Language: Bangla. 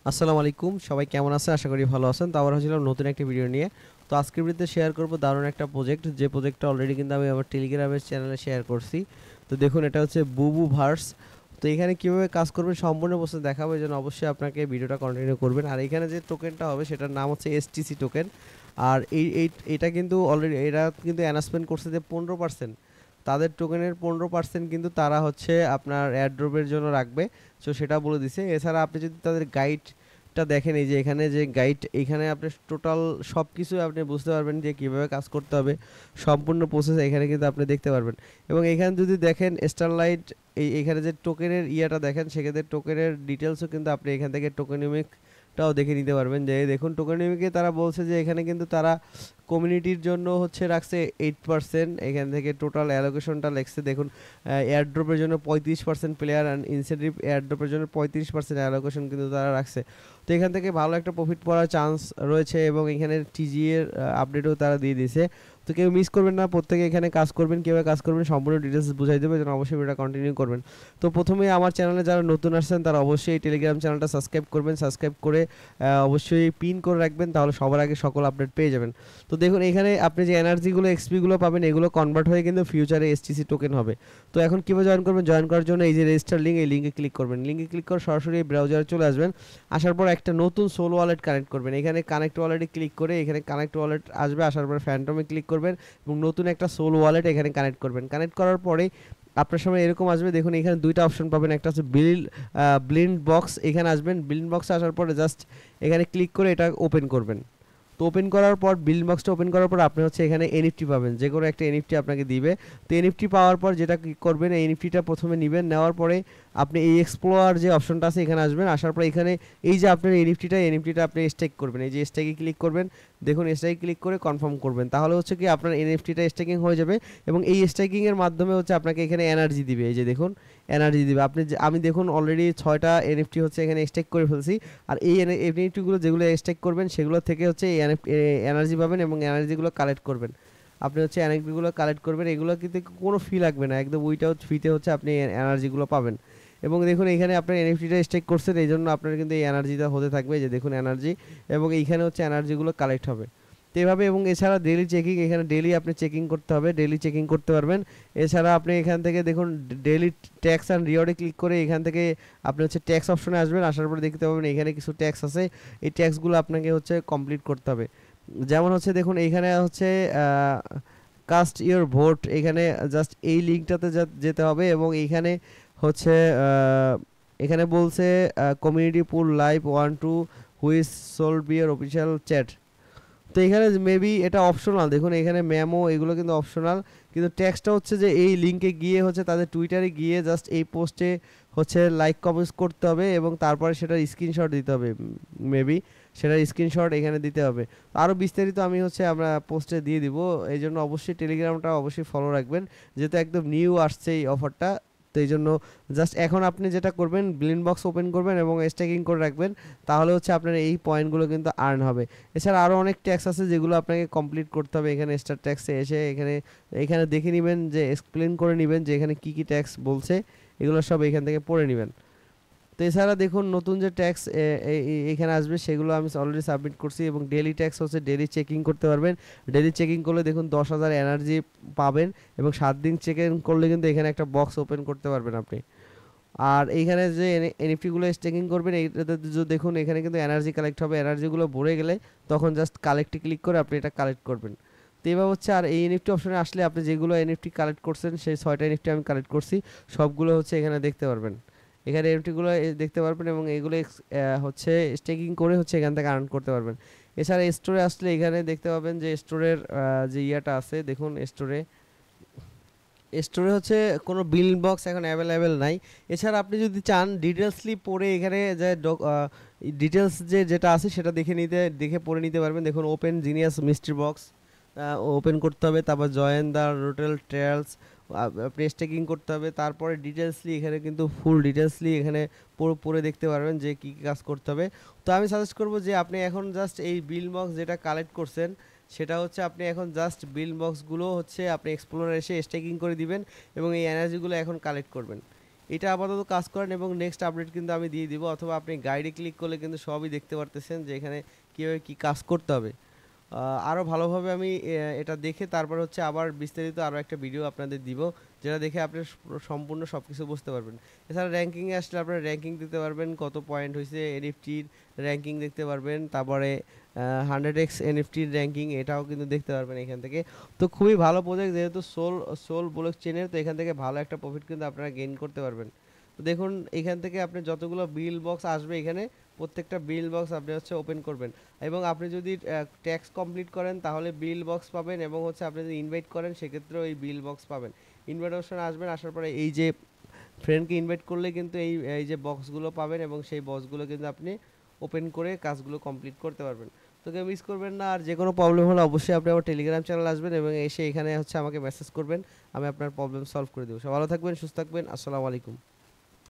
আসসালামু আলাইকুম, সবাই কেমন আছেন? আশা করি ভালো আছেন। তো আবার হচ্ছিলাম নতুন একটা ভিডিও নিয়ে। তো আজকের ভিডিওতে শেয়ার করব দারুণ একটা প্রজেক্ট, যে প্রজেক্টটা অলরেডি কিন্তু আমি আমার টেলিগ্রামের চ্যানেলে শেয়ার করছি। তো দেখুন, এটা হচ্ছে বুবু ভার্স। তো এখানে কিভাবে কাজ করবেন সম্পূর্ণ প্রসেস দেখাবো, এই জন্য অবশ্যই আপনাকে ভিডিওটা কন্টিনিউ করবেন। আর এখানে যে টোকেনটা হবে সেটার নাম হচ্ছে এসটিসি টোকেন। আর এটা কিন্তু অলরেডি এরা কিন্তু অ্যানাউন্সমেন্ট করছে যে 15% তাদের টোকেনের 15% কিন্তু তারা হচ্ছে আপনার এয়ারড্রপের জন্য রাখবে। সো সেটা বলে দিছে। এছাড়া আপনি যদি তাদের গাইডটা দেখেন, এই যে এখানে যে গাইড, এখানে আপনি টোটাল সব কিছু আপনি বুঝতে পারবেন যে কীভাবে কাজ করতে হবে। সম্পূর্ণ প্রসেস এখানে কিন্তু আপনি দেখতে পারবেন। এবং এখানে যদি দেখেন স্টারলাইট, এখানে যে টোকেনের ইয়াটা দেখেন, সেক্ষেত্রে টোকেনের ডিটেলসও কিন্তু আপনি এখান থেকে টোকেনিমিকটাও দেখে নিতে পারবেন। যে দেখুন, টোকেনিমিকে তারা বলছে যে এখানে কিন্তু তারা কমিউনিটির জন্য হচ্ছে রাখছে 8%। এখান থেকে টোটাল অ্যালোকেশনটা লেখছে দেখুন, এয়ারড্রপের জন্য 35% প্লেয়ার অ্যান্ড ইনসেন্টিভ এয়ারড্রপের জন্য 35% অ্যালোকেশন কিন্তু তারা রাখছে। তো এখান থেকে ভালো একটা প্রফিট পড়ার চান্স রয়েছে। এবং এখানে টিজি এর আপডেটও তারা দিয়ে দিয়েছে। তো কেউ মিস করবেন না, প্রত্যেকে এখানে কাজ করবেন। কীভাবে কাজ করবেন সম্পূর্ণ ডিটেলস বুঝাই দেবে, যেন অবশ্যই ভিডিওটা কন্টিনিউ করবেন। তো প্রথমেই আমার চ্যানেলে যারা নতুন আসছেন তারা অবশ্যই এই টেলিগ্রাম চ্যানেলটা সাবস্ক্রাইব করবেন। সাবস্ক্রাইব করে অবশ্যই পিন করে রাখবেন, তাহলে সবার আগে সকল আপডেট পেয়ে যাবেন। তো দেখুন, এখানে আপনি যে এনার্জিগুলো এক্সপিগুলো পাবেন, এগুলো কনভার্ট হয়ে কিন্তু ফিউচারে এসটিসি টোকেন হবে। তো এখন কীভাবে জয়েন করবেন? জয়েন করার জন্য এই যে রেজিস্টার লিঙ্ক, এই লিঙ্কে ক্লিক করবেন। লিঙ্কে ক্লিক করে সরাসরি ব্রাউজারে চলে আসবেন। আসার পর একটা নতুন সোল ওয়ালেট কানেক্ট করবেন। এখানে কানেক্ট ওয়ালেটে ক্লিক করে এখানে কানেক্ট ওয়ালেট আসবে। আসার পর ফ্যান্টমে ক্লিক করবেন এবং নতুন একটা সোল ওয়ালেট এখানে কানেক্ট করবেন। কানেক্ট করার পরেই আপনার সামনে এরকম আসবে। দেখুন, এখানে দুইটা অপশন পাবেন। একটা হচ্ছে ব্লিন্ড বক্স, এখানে আসবেন। ব্লিন্ড বক্সে আসার পরে জাস্ট এখানে ক্লিক করে এটা ওপেন করবেন। তো ওপেন করার পর বিল্ড বক্সটা ওপেন করার পর আপনি হচ্ছে এখানে এনএফটি পাবেন, যে কোনো একটা এনএফটি আপনাকে দিবে। তো এনএফটি পাওয়ার পর যেটা কি করবেন, এই এনএফটিটা প্রথমে নেবেন। নেওয়ার পরে আপনি এই এক্সপ্লোরার যে অপশনটা আছে এখানে আসবেন। আসার পর এখানে এই যে আপনার এনএফটিটা আপনি স্টেক করবেন। এই যে স্টেকে ক্লিক করবেন। দেখুন, স্টেকে ক্লিক করে কনফার্ম করবেন। তাহলে হচ্ছে কি আপনার এনএফটিটা স্টেকিং হয়ে যাবে। এবং এই স্টেকিং এর মাধ্যমে হচ্ছে আপনাকে এখানে এনার্জি দিবে। এই যে দেখুন, এনার্জি দিবে। আমি দেখুন অলরেডি 6টা এনএফটি হচ্ছে এখানে স্টেক করে ফেলছি। আর এই এনএফটিগুলো যেগুলো স্টেক করবেন সেগুলো থেকে হচ্ছে এনার্জি পাবেন এবং এনার্জিগুলো কালেক্ট করবেন। আপনি হচ্ছে এনার্জিগুলো কালেক্ট করবেন, এগুলো কিন্তু কোনো ফি লাগবে না, একদম উইথাউট ফিতে হচ্ছে আপনি এনার্জিগুলো পাবেন। এবং দেখুন, এখানে আপনার এনএফটিটা স্টেক করছেন, এই জন্য আপনার কিন্তু এই এনার্জিটা হতে থাকবে। যে দেখুন এনার্জি, এবং এইখানে হচ্ছে এনার্জিগুলো কালেক্ট হবে। তো এভাবে, এবং এছাড়া ডেলি চেকিং, এখানে ডেলি আপনি চেকিং করতে হবে, ডেলি চেকিং করতে পারবেন। এছাড়া আপনি এখান থেকে দেখুন ডেলি ট্যাক্স অ্যান্ড রিওয়ার্ডে ক্লিক করে এখান থেকে আপনি হচ্ছে ট্যাক্স অপশনে আসবেন। আসার পরে দেখতে পাবেন এখানে কিছু ট্যাক্স আছে। এই ট্যাক্সগুলো আপনাকে হচ্ছে কমপ্লিট করতে হবে। যেমন হচ্ছে দেখুন, এইখানে হচ্ছে কাস্ট ইওর ভোট, এখানে জাস্ট এই লিঙ্কটাতে যেতে হবে। এবং এইখানে হচ্ছে এখানে বলছে community pool live 1 2 which should be your official chat. তো এখানে মেবি এটা অপশনাল। দেখুন এখানে মেমো, এগুলো কিন্তু অপশনাল। কিন্তু টেক্সটটা হচ্ছে যে এই লিঙ্কে গিয়ে হচ্ছে তাদের টুইটারে গিয়ে জাস্ট এই পোস্টে হচ্ছে লাইক কমেন্টস করতে হবে এবং তারপরে সেটার স্ক্রিনশট দিতে হবে। মেবি সেটার স্ক্রিনশট এখানে দিতে হবে। আরও বিস্তারিত আমি হচ্ছে আমরা পোস্টে দিয়ে দিব। এই জন্য অবশ্যই টেলিগ্রামটা অবশ্যই ফলো রাখবেন, যেহেতু একদম নিউ আসছে এই অফারটা। তো এই জন্য জাস্ট এখন আপনি যেটা করবেন, ব্লিন্ড বক্স ওপেন করবেন এবং স্টেকিং করে রাখবেন। তাহলে হচ্ছে আপনার এই পয়েন্টগুলো কিন্তু আর্ন হবে। এছাড়া আরও অনেক ট্যাক্স আছে যেগুলো আপনাকে কমপ্লিট করতে হবে। এখানে স্টার ট্যাক্সে এসে এখানে এখানে দেখে নেবেন, যে এক্সপ্লেন করে নেবেন যে এখানে কী কী ট্যাক্স বলছে, এগুলো সব এখান থেকে পড়ে নেবেন। তো এছাড়া দেখুন নতুন যে ট্যাক্স এখানে আসবে সেগুলো আমি অলরেডি সাবমিট করছি। এবং ডেলি ট্যাক্স হচ্ছে ডেলি চেকিং করতে পারবেন। ডেলি চেকিং করলে দেখুন 10,000 এনার্জি পাবেন। এবং 7 দিন চেকিং করলে কিন্তু এখানে একটা বক্স ওপেন করতে পারবেন আপনি। আর এইখানে যে এনএফটিগুলো স্টেকিং করবেন, এইটাতে দেখুন এখানে কিন্তু এনার্জি কালেক্ট হবে। এনার্জিগুলো ভরে গেলে তখন জাস্ট কালেক্টে ক্লিক করে আপনি এটা কালেক্ট করবেন। তো এবার হচ্ছে, আর এই এনএফটি অপশনে আসলে আপনি যেগুলো এনএফটি কালেক্ট করছেন, সেই 6টা এনএফটি আমি কালেক্ট করছি, সবগুলো হচ্ছে এখানে দেখতে পারবেন। এখানে এনএফটিগুলো দেখতে পারবেন এবং এইগুলো হচ্ছে স্টেকিং করে হচ্ছে এখান থেকে আর্ন করতে পারবেন। এছাড়া স্টোরে আসলে এখানে দেখতে পাবেন যে স্টোরের যে ইয়াটা আছে, দেখুন স্টোরে হচ্ছে কোনো বিল বক্স এখন অ্যাভেলেবেল নাই। এছাড়া আপনি যদি চান ডিটেলসলি পড়ে এখানে যে ডিটেলস যেটা আছে সেটা দেখে পড়ে নিতে পারবেন। দেখুন open genius mystery box open করতে হবে, তারপর জয়েন দ্য রোটেল ট্রায়ালস আপনি স্টেকিং করতে হবে। তারপরে ডিটেলসলি এখানে কিন্তু ফুল ডিটেলসলি এখানে পড়ে দেখতে পারবেন যে কী কী কাজ করতে হবে। তো আমি সাজেস্ট করব যে আপনি এখন জাস্ট এই বিল বক্স যেটা কালেক্ট করছেন, সেটা হচ্ছে আপনি এখন জাস্ট বিল বক্সগুলো হচ্ছে আপনি এক্সপ্লোরার এসে স্টেকিং করে দিবেন এবং এই এনার্জিগুলো এখন কালেক্ট করবেন। এটা আপাতত কাজ করেন এবং নেক্সট আপডেট কিন্তু আমি দিয়ে দিব, অথবা আপনি গাইডে ক্লিক করলে কিন্তু সবই দেখতে পারতেছেন যে এখানে কীভাবে কী কাজ করতে হবে। আরও ভালোভাবে আমি এটা দেখে তারপর হচ্ছে আবার বিস্তারিত আরও একটা ভিডিও আপনাদের দিব, যেটা দেখে আপনি সম্পূর্ণ সব কিছু বুঝতে পারবেন। এছাড়া র্যাঙ্কিংয়ে আসলে আপনারা র্যাঙ্কিং দিতে পারবেন, কত পয়েন্ট হয়েছে, এনএফটির র্যাঙ্কিং দেখতে পারবেন, তারপরে 100x এনএফটির র্যাঙ্কিং এটাও কিন্তু দেখতে পারবেন এখান থেকে। তো খুবই ভালো প্রজেক্ট, যেহেতু সোল ব্লক চেনের, তো এখান থেকে ভালো একটা প্রফিট কিন্তু আপনারা গেইন করতে পারবেন। তো দেখুন এখান থেকে আপনি যতগুলো বিল বক্স আসবে এখানে প্রত্যেকটা বিল বক্স আপনি হচ্ছে ওপেন করবেন, এবং আপনি যদি ট্যাক্স কমপ্লিট করেন তাহলে বিল বক্স পাবেন, এবং হচ্ছে আপনি যদি ইনভাইট করেন সেক্ষেত্রেও এই বিল বক্স পাবেন। ইনভাইট অপশন আসবেন, আসার পরে এই যে ফ্রেন্ডকে ইনভাইট করলে কিন্তু এই যে বক্সগুলো পাবেন, এবং সেই বক্সগুলো কিন্তু আপনি ওপেন করে কাজগুলো কমপ্লিট করতে পারবেন। তো কেউ মিস করবেন না। আর যে কোনো প্রবলেম হলে অবশ্যই আপনি আমার টেলিগ্রাম চ্যানেল আসবেন এবং এসে এখানে হচ্ছে আমাকে মেসেজ করবেন, আমি আপনার প্রবলেম সলভ করে দেবো। সব ভালো থাকবেন, সুস্থ থাকবেন, আসসালামু আলাইকুম।